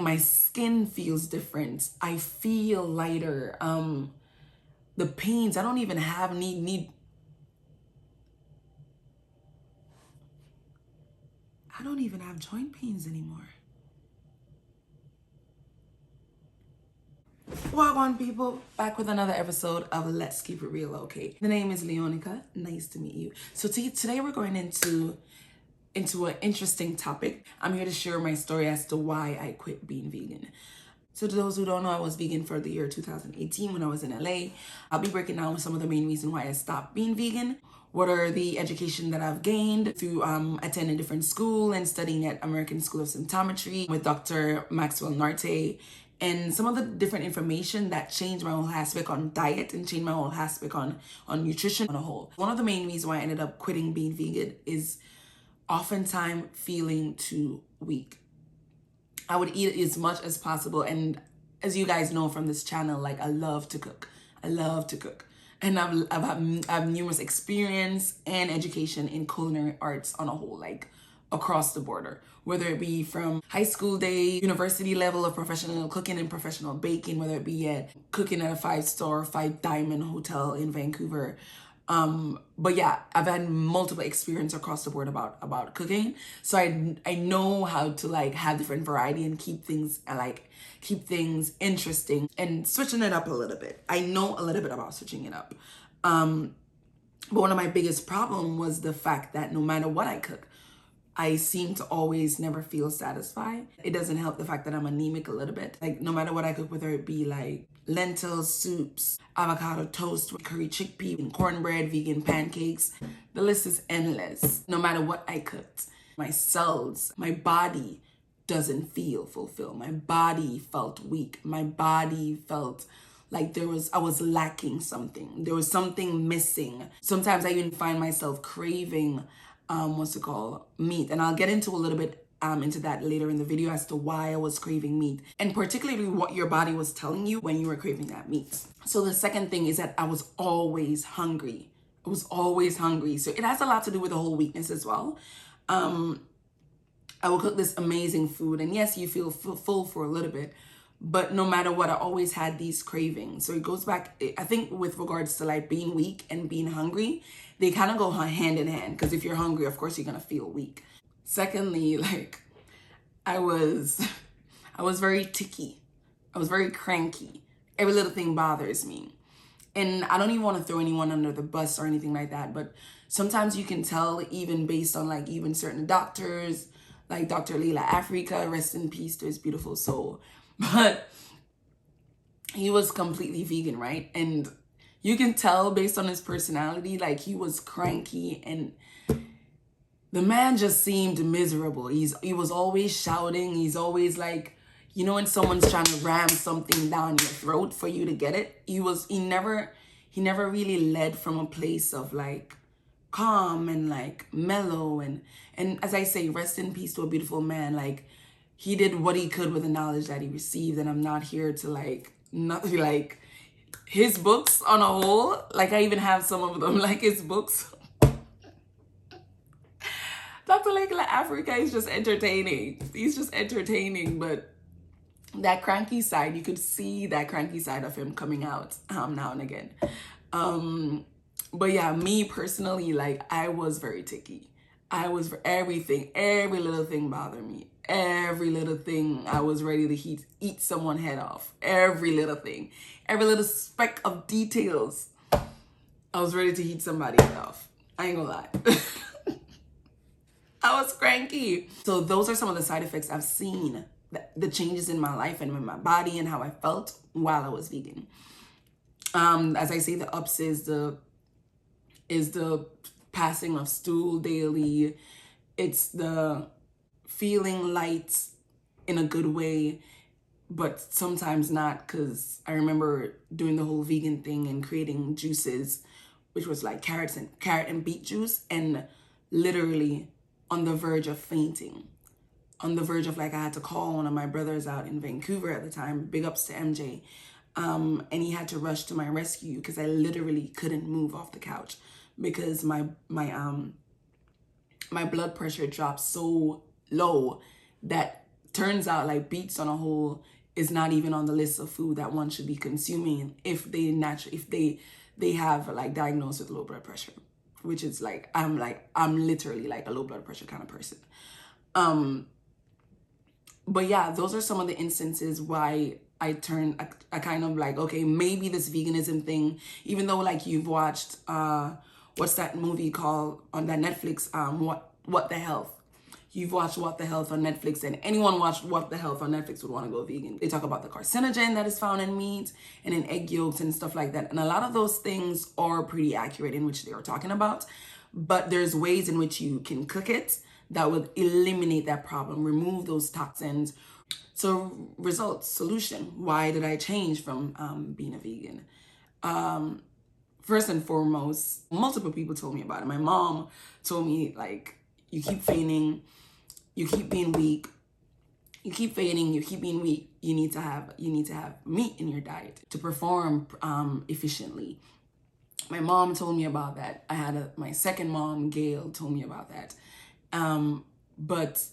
My skin feels different. I feel lighter. The pains, I don't even have I don't even have joint pains anymore. Welcome, people, back with another episode of Let's Keep It Real, okay? The name is Leonica. Nice to meet you. So today we're going into an interesting topic. I'm here to share my story as to why I quit being vegan. So to those who don't know, I was vegan for the year 2018 when I was in LA. I'll be breaking down some of the main reasons why I stopped being vegan. What are the education that I've gained through attending different school and studying at American School of Symptometry with Dr. Maxwell Narte, and some of the different information that changed my whole aspect on diet and changed my whole aspect on nutrition on a whole. One of the main reasons why I ended up quitting being vegan is oftentimes feeling too weak. I would eat as much as possible, and as you guys know from this channel, like I love to cook. And I have numerous experience and education in culinary arts on a whole, like across the border, whether it be from high school day, university level of professional cooking and professional baking, whether it be at cooking at a 5-star, 5-diamond hotel in Vancouver. But yeah, I've had multiple experience across the board about cooking. So I know how to like have different variety and keep things interesting and switching it up a little bit. I know a little bit about switching it up. But one of my biggest problem was the fact that no matter what I cook, I seem to always never feel satisfied. It doesn't help the fact that I'm anemic a little bit. Like no matter what I cook, whether it be like lentils, soups, avocado toast, curry chickpea, and cornbread, vegan pancakes, the list is endless. No matter what I cooked, my cells, my body doesn't feel fulfilled. My body felt weak. My body felt like I was lacking something. There was something missing. Sometimes I even find myself craving meat. And I'll get into a little bit into that later in the video as to why I was craving meat and particularly what your body was telling you when you were craving that meat. So the second thing is that I was always hungry. I was always hungry. So it has a lot to do with the whole weakness as well. I will cook this amazing food, and yes, you feel full for a little bit, but no matter what, I always had these cravings. So it goes back, I think, with regards to like being weak and being hungry, they kind of go hand in hand, because if you're hungry, of course, you're going to feel weak. Secondly, like I was very ticky. I was very cranky. Every little thing bothers me. And I don't even want to throw anyone under the bus or anything like that, but sometimes you can tell even based on like even certain doctors, like Dr. Leila Africa, rest in peace to his beautiful soul. But he was completely vegan, right? And you can tell based on his personality, like he was cranky and the man just seemed miserable. He was always shouting. He's always like, you know, when someone's trying to ram something down your throat for you to get it. He never really led from a place of like calm and like mellow and as I say, rest in peace to a beautiful man. Like he did what he could with the knowledge that he received, and I'm not here to like not like his books on a whole. Like I even have some of them, like his books. Dr. Leila Africa is just entertaining. He's just entertaining, but that cranky side, you could see that cranky side of him coming out now and again. But yeah, me personally, like I was very ticky. I was for everything, every little thing bothered me. Every little thing I was ready to eat someone's head off. Every little thing, every little speck of details, I was ready to eat somebody's head off. I ain't gonna lie. I was cranky. So those are some of the side effects I've seen, the changes in my life and in my body and how I felt while I was vegan. As I say, the ups is the passing of stool daily. It's the feeling light in a good way, but sometimes not, because I remember doing the whole vegan thing and creating juices, which was like carrot and beet juice, and literally on the verge of fainting. On the verge of like I had to call one of my brothers out in Vancouver at the time, big ups to MJ, and he had to rush to my rescue because I literally couldn't move off the couch because my blood pressure dropped so low that turns out like beets on a whole is not even on the list of food that one should be consuming if they have like diagnosed with low blood pressure, which is I'm literally like a low blood pressure kind of person. But yeah, those are some of the instances why I kind of like, okay, maybe this veganism thing, even though like you've watched, what's that movie called on that Netflix, What the Health? You've watched What the Health on Netflix, and anyone watched What the Health on Netflix would want to go vegan. They talk about the carcinogen that is found in meat and in egg yolks and stuff like that. And a lot of those things are pretty accurate in which they are talking about, but there's ways in which you can cook it that would eliminate that problem, remove those toxins. So solution, why did I change from being a vegan? First and foremost, multiple people told me about it. My mom told me, like, you keep fainting, you keep being weak, you keep fainting, you keep being weak. You need to have meat in your diet to perform efficiently. My mom told me about that. I had my second mom, Gail, told me about that. But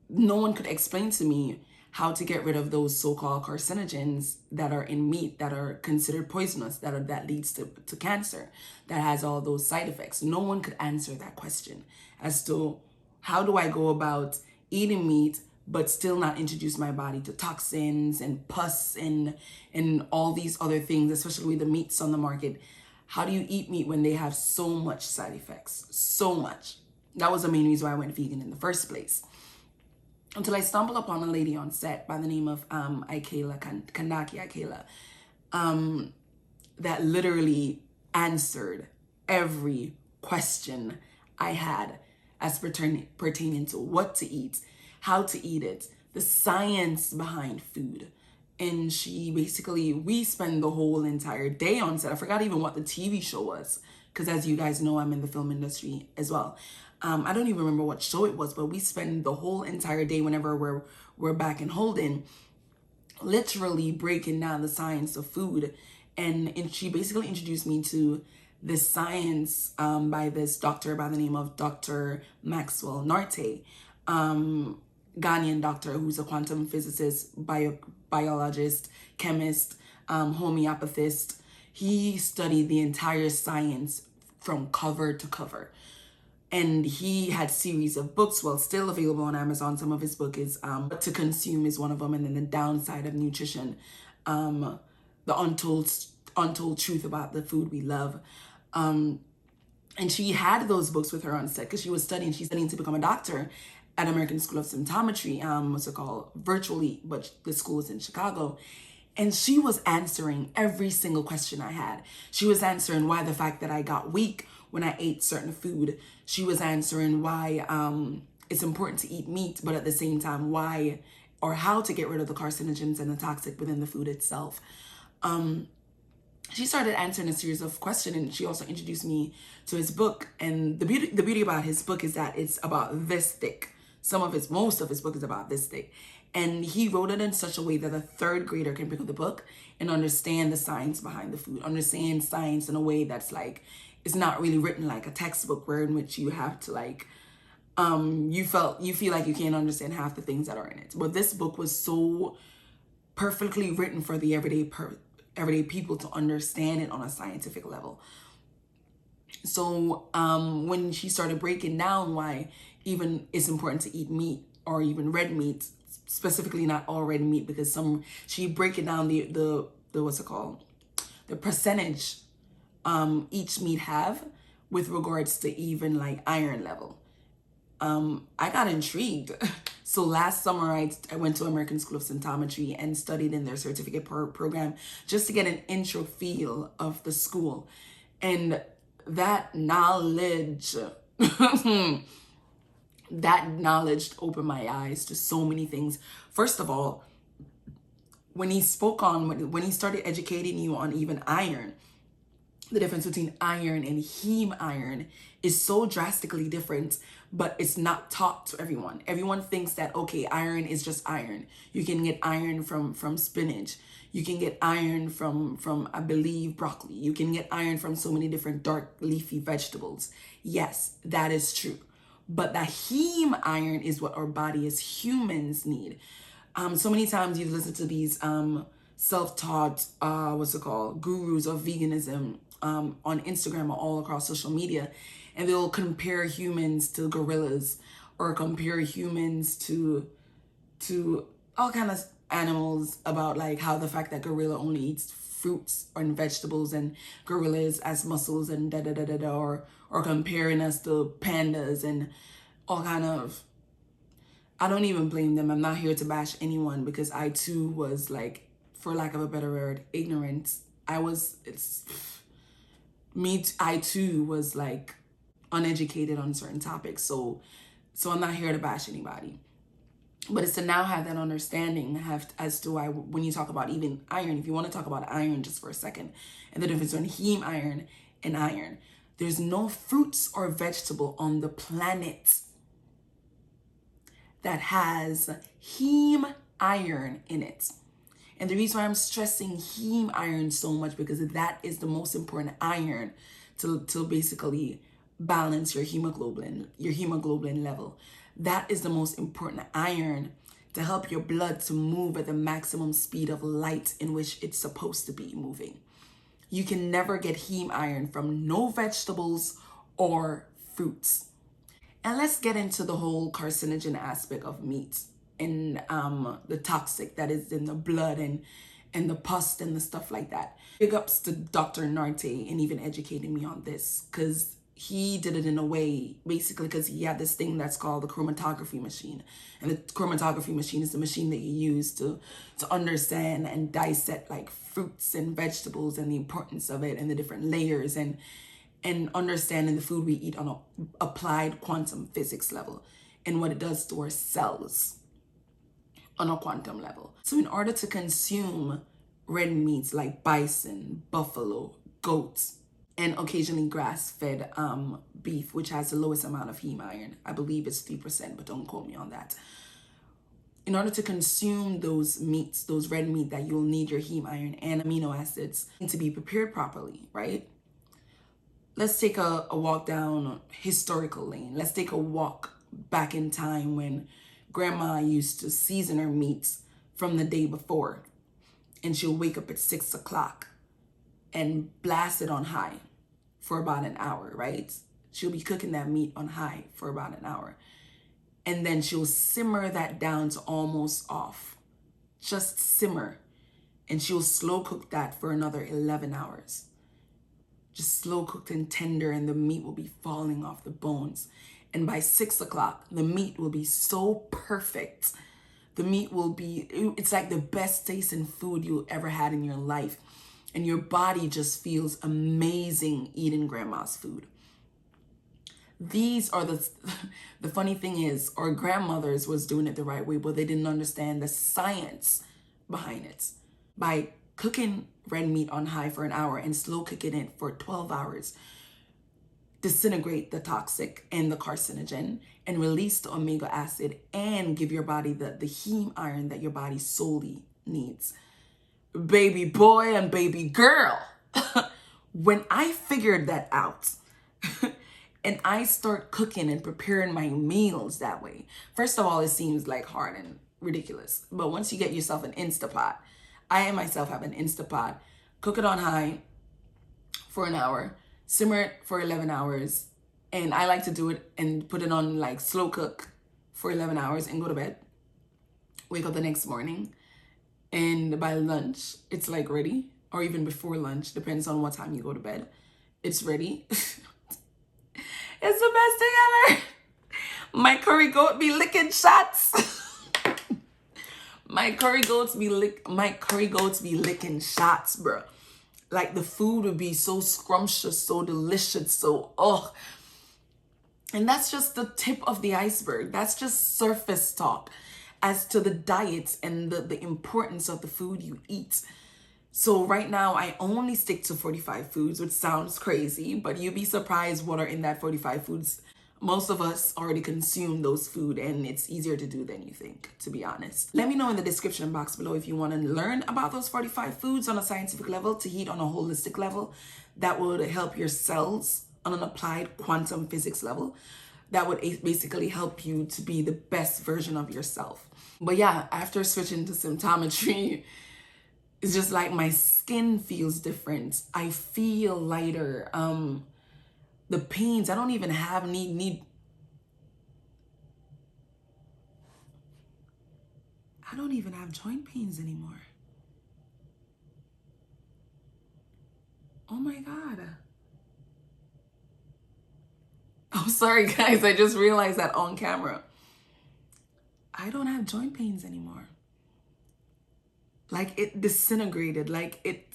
no one could explain to me how to get rid of those so-called carcinogens that are in meat that are considered poisonous, that leads to cancer, that has all those side effects. No one could answer that question as to how do I go about eating meat but still not introduce my body to toxins and pus and all these other things, especially with the meats on the market. How do you eat meat when they have so much side effects? So much. That was the main reason why I went vegan in the first place. Until I stumbled upon a lady on set by the name of Kandaki Ikela, that literally answered every question I had as pertaining to what to eat, how to eat it, the science behind food. And we spend the whole entire day on set. I forgot even what the TV show was, because as you guys know, I'm in the film industry as well. I don't even remember what show it was, but we spend the whole entire day whenever we're back in Holden, literally breaking down the science of food. And she basically introduced me to this science by this doctor by the name of Dr. Maxwell Norte, Ghanaian doctor who's a quantum physicist, biologist, chemist, homeopathist. He studied the entire science from cover to cover. And he had series of books, well, still available on Amazon. Some of his book is What to Consume is one of them, and then The Downside of Nutrition, the untold truth about the food we love. And she had those books with her on set because she's studying to become a doctor at American School of Symptometry, virtually, but the school is in Chicago. And she was answering every single question I had. She was answering why the fact that I got weak when I ate certain food. She was answering why it's important to eat meat, but at the same time, why or how to get rid of the carcinogens and the toxic within the food itself. She started answering a series of questions, and she also introduced me to his book. And the beauty about his book is that it's about this thick. Most of his book is about this thick. And he wrote it in such a way that a third grader can pick up the book and understand the science behind the food, understand science in a way that's like, it's not really written like a textbook where in which you have to like, you feel like you can't understand half the things that are in it. But this book was so perfectly written for the everyday people to understand it on a scientific level. So when she started breaking down why even it's important to eat meat or even red meat, specifically not all red meat, because she break it down the what's it called, the percentage each meat have with regards to even like iron level. I got intrigued. So last summer I went to American School of Symptometry and studied in their certificate program just to get an intro feel of the school. And that knowledge opened my eyes to so many things. First of all, when he started educating you on even iron, the difference between iron and heme iron is so drastically different, but it's not taught to everyone. Everyone thinks that, okay, iron is just iron. You can get iron from spinach. You can get iron from I believe broccoli. You can get iron from so many different dark leafy vegetables. Yes, that is true. But the heme iron is what our body as humans need. So many times you've listened to these self-taught, gurus of veganism on Instagram or all across social media, and they'll compare humans to gorillas or compare humans to all kind of animals, about like how the fact that gorilla only eats fruits and vegetables and gorillas as muscles and da da da da da, or comparing us to pandas and all kind of. I don't even blame them. I'm not here to bash anyone, because I too was, like, for lack of a better word, ignorant. I too was like uneducated on certain topics. So I'm not here to bash anybody. But it's to now have that understanding as to why, when you talk about even iron, if you want to talk about iron just for a second, and the difference between heme iron and iron, there's no fruits or vegetable on the planet that has heme iron in it. And the reason why I'm stressing heme iron so much, because that is the most important iron to basically balance your hemoglobin level. That is the most important iron to help your blood to move at the maximum speed of light in which it's supposed to be moving. You can never get heme iron from no vegetables or fruits. And let's get into the whole carcinogen aspect of meat and the toxic that is in the blood and the pus and the stuff like that. Big ups to Dr. Narte and even educating me on this, because he did it in a way, basically, because he had this thing that's called the chromatography machine. And the chromatography machine is the machine that you use to understand and dissect like fruits and vegetables and the importance of it and the different layers and understanding the food we eat on an applied quantum physics level and what it does to our cells on a quantum level. So in order to consume red meats like bison, buffalo, goats, and occasionally grass-fed beef, which has the lowest amount of heme iron, I believe it's 3%, but don't quote me on that. In order to consume those meats, those red meat, that you'll need your heme iron and amino acids to be prepared properly, right? Let's take a walk down historical lane. Let's take a walk back in time when grandma used to season her meats from the day before, and she'll wake up at 6 o'clock and blast it on high for about an hour, right? She'll be cooking that meat on high for about an hour. And then she'll simmer that down to almost off. Just simmer. And she'll slow cook that for another 11 hours. Just slow cooked and tender, and the meat will be falling off the bones. And by 6 o'clock, the meat will be so perfect. The meat will be, it's like the best tasting food you ever had in your life. And your body just feels amazing eating grandma's food. These are the funny thing is, our grandmothers was doing it the right way, but they didn't understand the science behind it. By cooking red meat on high for an hour and slow cooking it for 12 hours, disintegrate the toxic and the carcinogen and release the omega acid and give your body the heme iron that your body solely needs. Baby boy and baby girl, when I figured that out and I start cooking and preparing my meals that way, first of all, it seems like hard and ridiculous. But once you get yourself an Instapot, I myself have an Instapot, cook it on high for an hour, simmer it for 11 hours. And I like to do it and put it on like slow cook for 11 hours and go to bed. Wake up the next morning. And by lunch, it's like ready, or even before lunch, depends on what time you go to bed. It's ready. It's the best thing ever. My curry goat be licking shots. My curry goats be licking shots, bro. Like the food would be so scrumptious, so delicious, so And that's just the tip of the iceberg. That's just surface talk as to the diets and the importance of the food you eat. So right now, I only stick to 45 foods, which sounds crazy, but you'd be surprised what are in that 45 foods. Most of us already consume those food, and it's easier to do than you think, to be honest. Let me know in the description box below if you want to learn about those 45 foods on a scientific level, to eat on a holistic level that would help your cells on an applied quantum physics level. that would basically help you to be the best version of yourself. But yeah, after switching to symptometry, it's just like my skin feels different. I feel lighter. The pains, I don't even have need. I don't even have joint pains anymore. Oh my God. Oh, sorry guys, I just realized that on camera. I don't have joint pains anymore. Like it disintegrated, like it.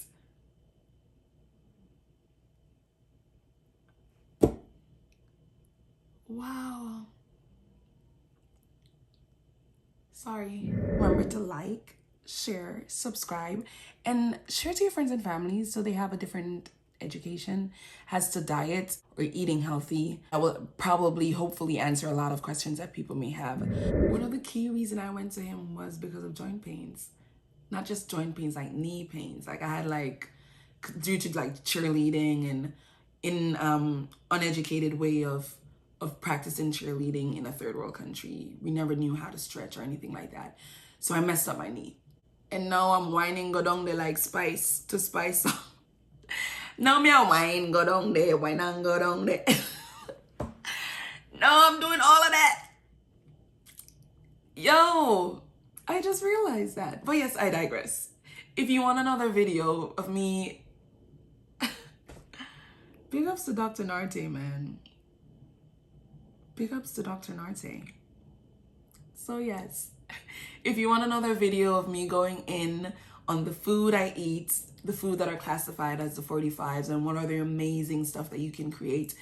Wow. Sorry. Remember to like, share, subscribe, and share to your friends and families so they have a different education as to diet or eating healthy. I will probably, hopefully answer a lot of questions that people may have. One of the key reasons I went to him was because of joint pains. Not just joint pains, like knee pains. Like I had like, due to like cheerleading and in uneducated way of practicing cheerleading in a third world country. We never knew how to stretch or anything like that. So I messed up my knee. And now I'm whining go down there like spice to spice up. Now me I whine go down there, whine and go down there. Now I'm doing all of that. Yo, I just realized that. But yes, I digress. If you want another video of me, big ups to Dr. Narte, man. Big ups to Dr. Narte. So yes, if you want another video of me going in on the food I eat, the food that are classified as the 45s, and what are the amazing stuff that you can create.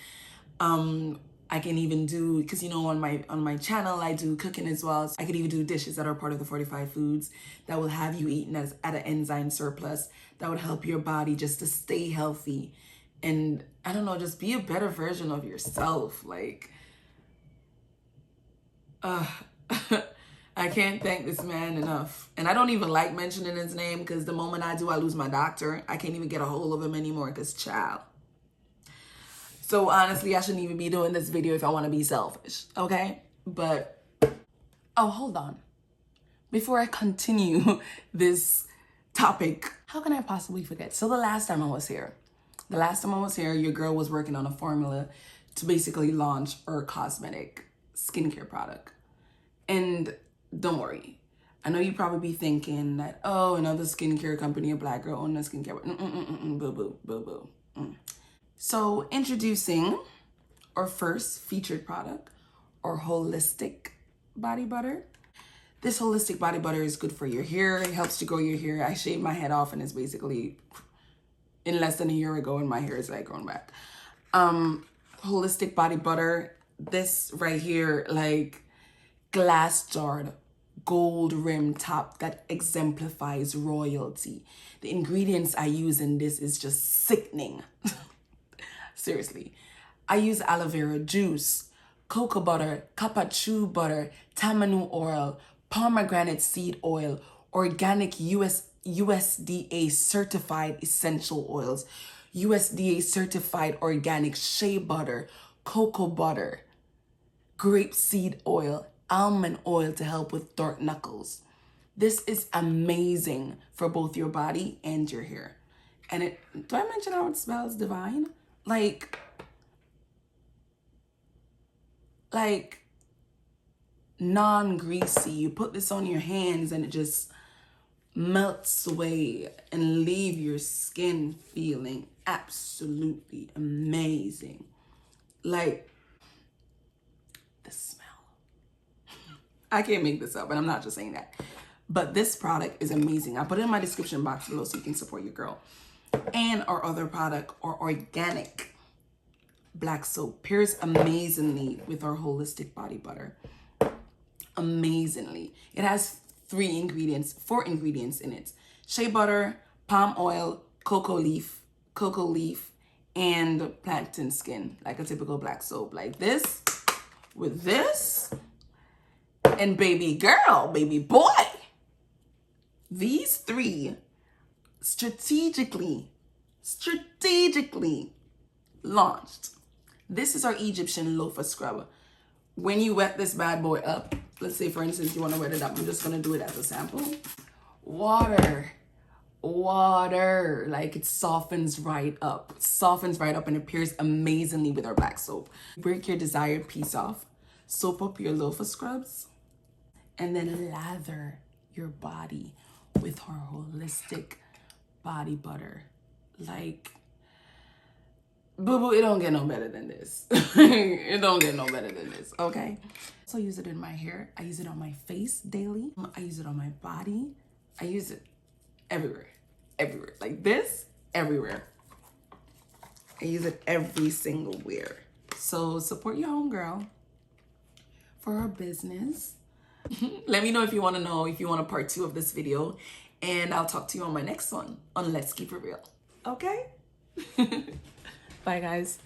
I can even do, because you know on my channel I do cooking as well. So I could even do dishes that are part of the 45 foods that will have you eating at an enzyme surplus that would help your body just to stay healthy and I don't know, just be a better version of yourself. Like, I can't thank this man enough. And I don't even like mentioning his name because the moment I do, I lose my doctor. I can't even get a hold of him anymore because child. So honestly, I shouldn't even be doing this video if I want to be selfish, okay? But, oh, hold on. Before I continue this topic, how can I possibly forget? So the last time I was here, your girl was working on a formula to basically launch her cosmetic skincare product. And don't worry, I know you probably be thinking that, oh, another skincare company, a black girl owning a skincare, boo, boo, boo, boo. So introducing our first featured product, our holistic body butter. This holistic body butter is good for your hair. It helps to grow your hair. I shaved my head off and it's basically in less than a year ago and my hair is like growing back. Holistic body butter, this right here, like glass jarred gold rim top that exemplifies royalty. The ingredients I use in this is just sickening. Seriously. I use aloe vera juice, cocoa butter, capachu butter, tamanu oil, pomegranate seed oil, organic USDA certified essential oils, USDA certified organic shea butter, cocoa butter, grapeseed oil, almond oil to help with dark knuckles. This is amazing for both your body and your hair. And it, do I mention how it smells divine? Like non-greasy. You put this on your hands and it just melts away and leave your skin feeling absolutely amazing. Like the smell. I can't make this up, and I'm not just saying that. But this product is amazing. I put it in my description box below so you can support your girl. And our other product, our organic black soap, pairs amazingly with our holistic body butter. Amazingly. It has four ingredients in it. Shea butter, palm oil, cocoa leaf, and plantain skin, like a typical black soap. Like this, with this, and baby girl, baby boy. These three strategically launched. This is our Egyptian loafer scrub. when you wet this bad boy up, let's say for instance you want to wet it up, I'm just gonna do it as a sample. Water, like it softens right up, and it pairs amazingly with our black soap. Break your desired piece off, soap up your loofah scrubs, and then lather your body with our holistic body butter. Like, boo-boo, it don't get no better than this. It don't get no better than this, okay? So I use it in my hair. I use it on my face daily. I use it on my body. I use it everywhere. Like this, everywhere. I use it every single where. So support your homegirl for her business. Let me know if you want a part 2 of this video, and I'll talk to you on my next one on Let's Keep It Real. Okay? Bye, guys.